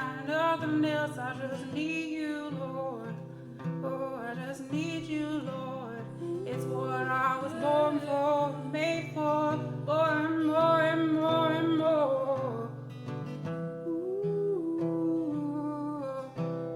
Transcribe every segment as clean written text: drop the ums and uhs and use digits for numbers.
got nothing else. I just need you, Lord. Oh, I just need you, Lord. It's what I was born for, made for, more and more and more and more. Ooh,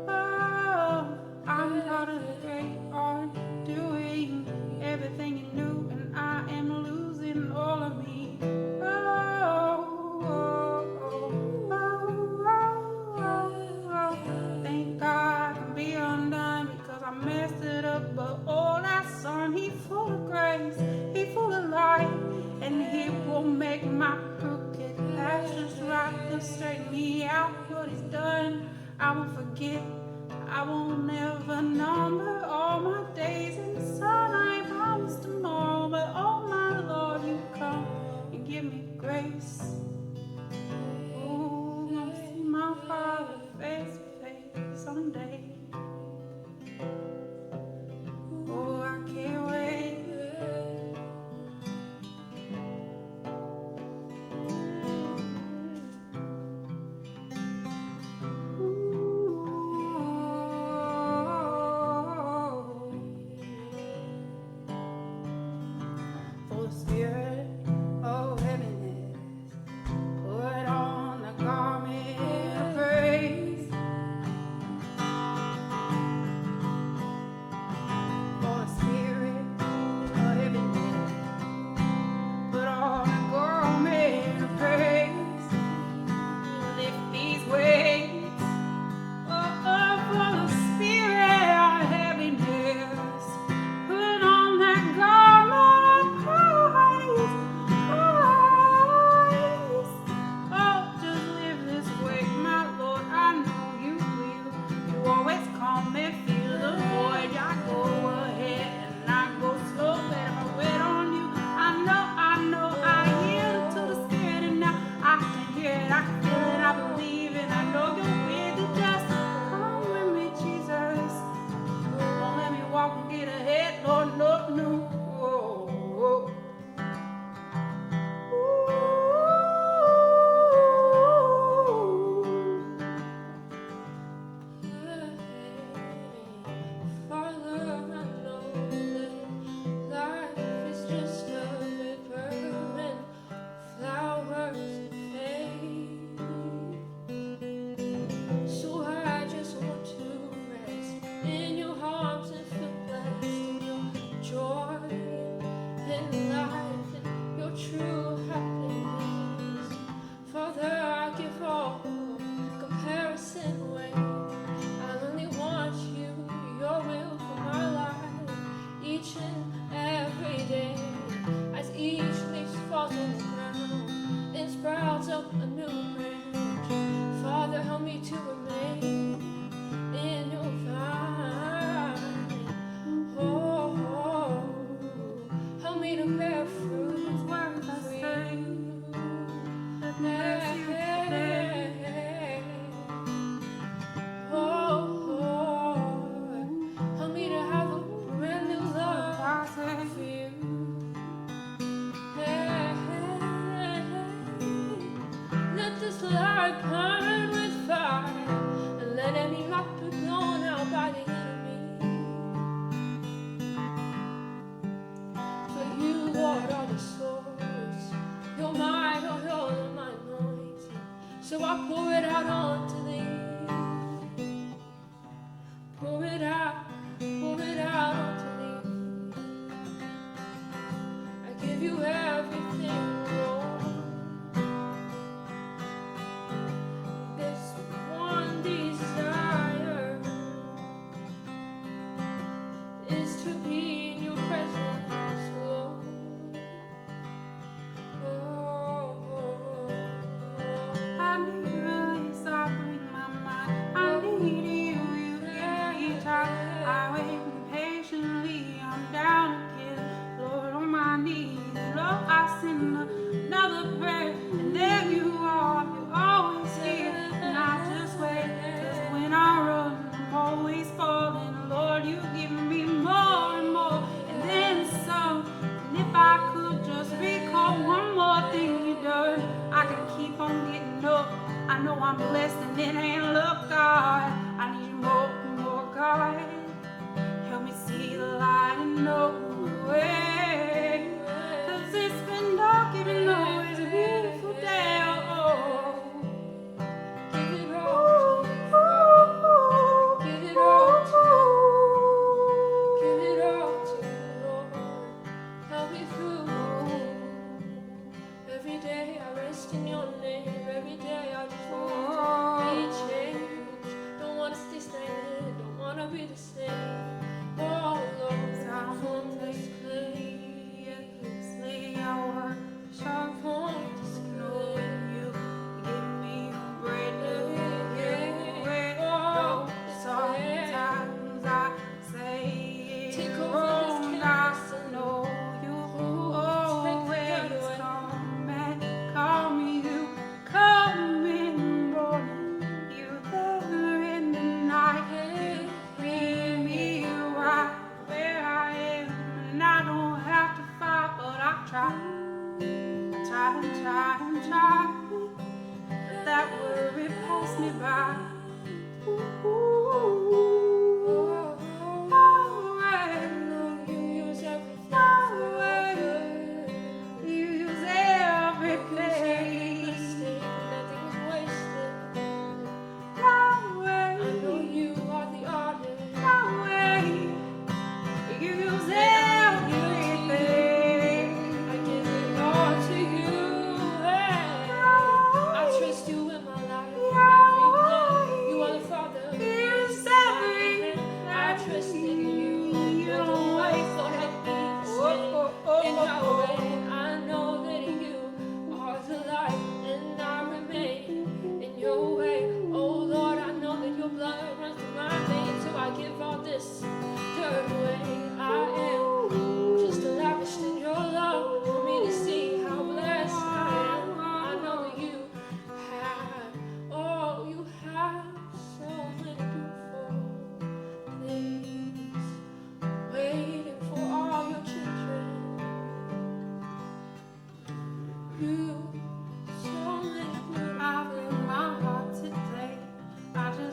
oh, I'm not a great art doing everything you knew, and I am losing all of me. Oh, oh, oh, oh, oh, oh. Thank God I can be undone because I messed it up. But oh, that son, he full of grace, he full of light, and he will make my crooked path just right. He'll straighten me out what he's done. I won't forget. I won't never number all my days in the sun. I ain't promised tomorrow, but oh my Lord, you come and give me grace. Oh, I'm gonna see my Father face to face someday. Oh, I can't wait. For the spirit of heaviness, put on the garment of praise.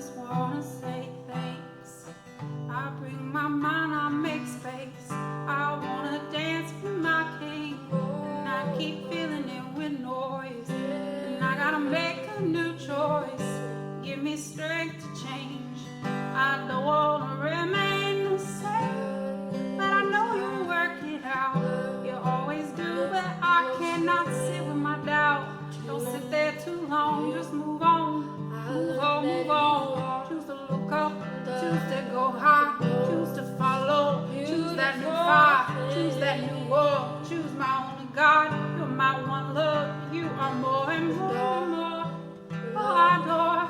just wanna say thanks. I bring my mind, I make space. I wanna dance with my king, and I keep filling it with noise. And I gotta make a new choice. Give me strength to change. I don't wanna remain the same, but I know you'll work it out. You always do, but I cannot sit with my doubt. Don't sit there too long, just move on. Move on, move on. Choose to look up, choose to go high, choose to follow, choose that new fire, choose that new world, choose my only God. You're my one love, you are more and more and more. Oh, I adore,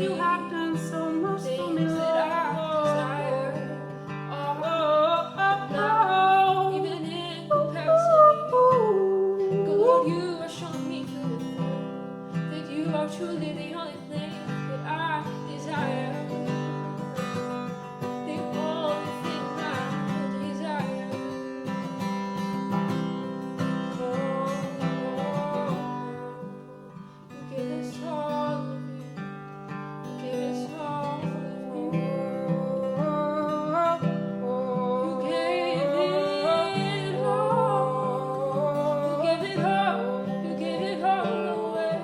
you have done so much for me, Lord. Even in comparison, God, you are showing me that you are truly the only thing that I desire. The only thing I desire. You give us all of you. You give us all of you. You gave it all. You give it all. You give it all away.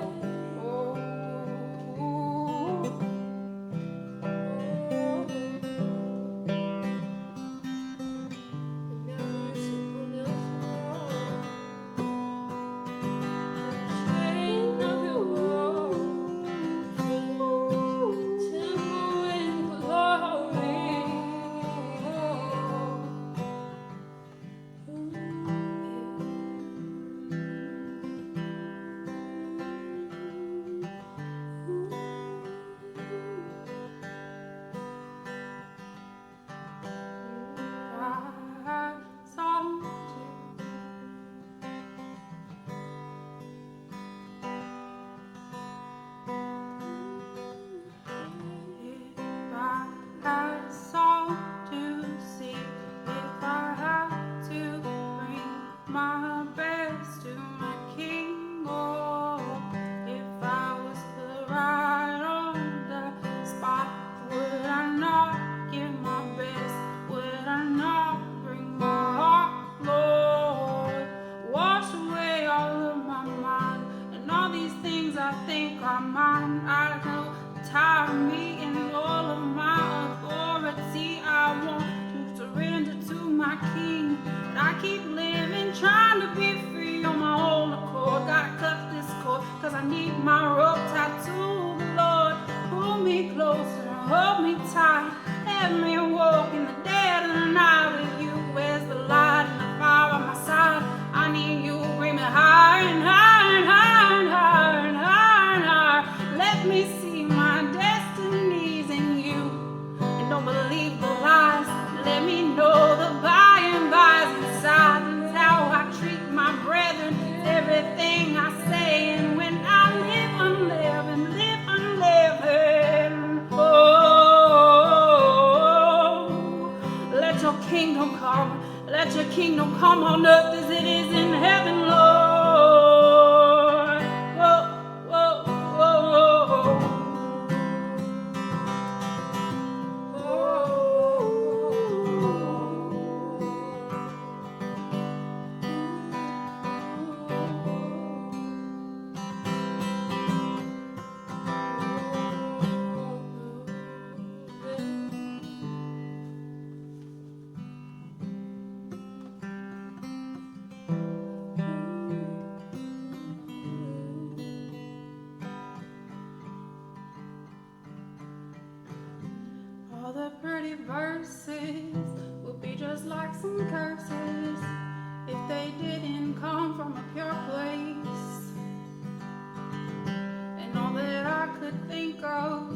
My best to my king, oh, if I was put right on the spot, would I not give my best? Would I not bring my heart, Lord? Wash away all of my mind and all these things I think are mine. I know tire me and all of my authority. I want to surrender to my king. I keep living, trying to be free on my own accord. Gotta cut this cord, cause I need my rope tied to the Lord. Pull me closer, hold me tight. Let me walk in the dead of the night with you. Where's the light and the fire on my side? I need you, bring me higher and higher and higher and higher and higher and higher. Let me see my destinies in you, and don't believe the lies. Let me know the by and by's inside. That's how I treat my brethren. Everything I say, and when I live unleavened, live unleavened. Oh, let your kingdom come. Let your kingdom come on earth as it is in heaven, Lord. Whoa, whoa, whoa, whoa. All the pretty verses would be just like some curses if they didn't come from a pure place. And all that I could think of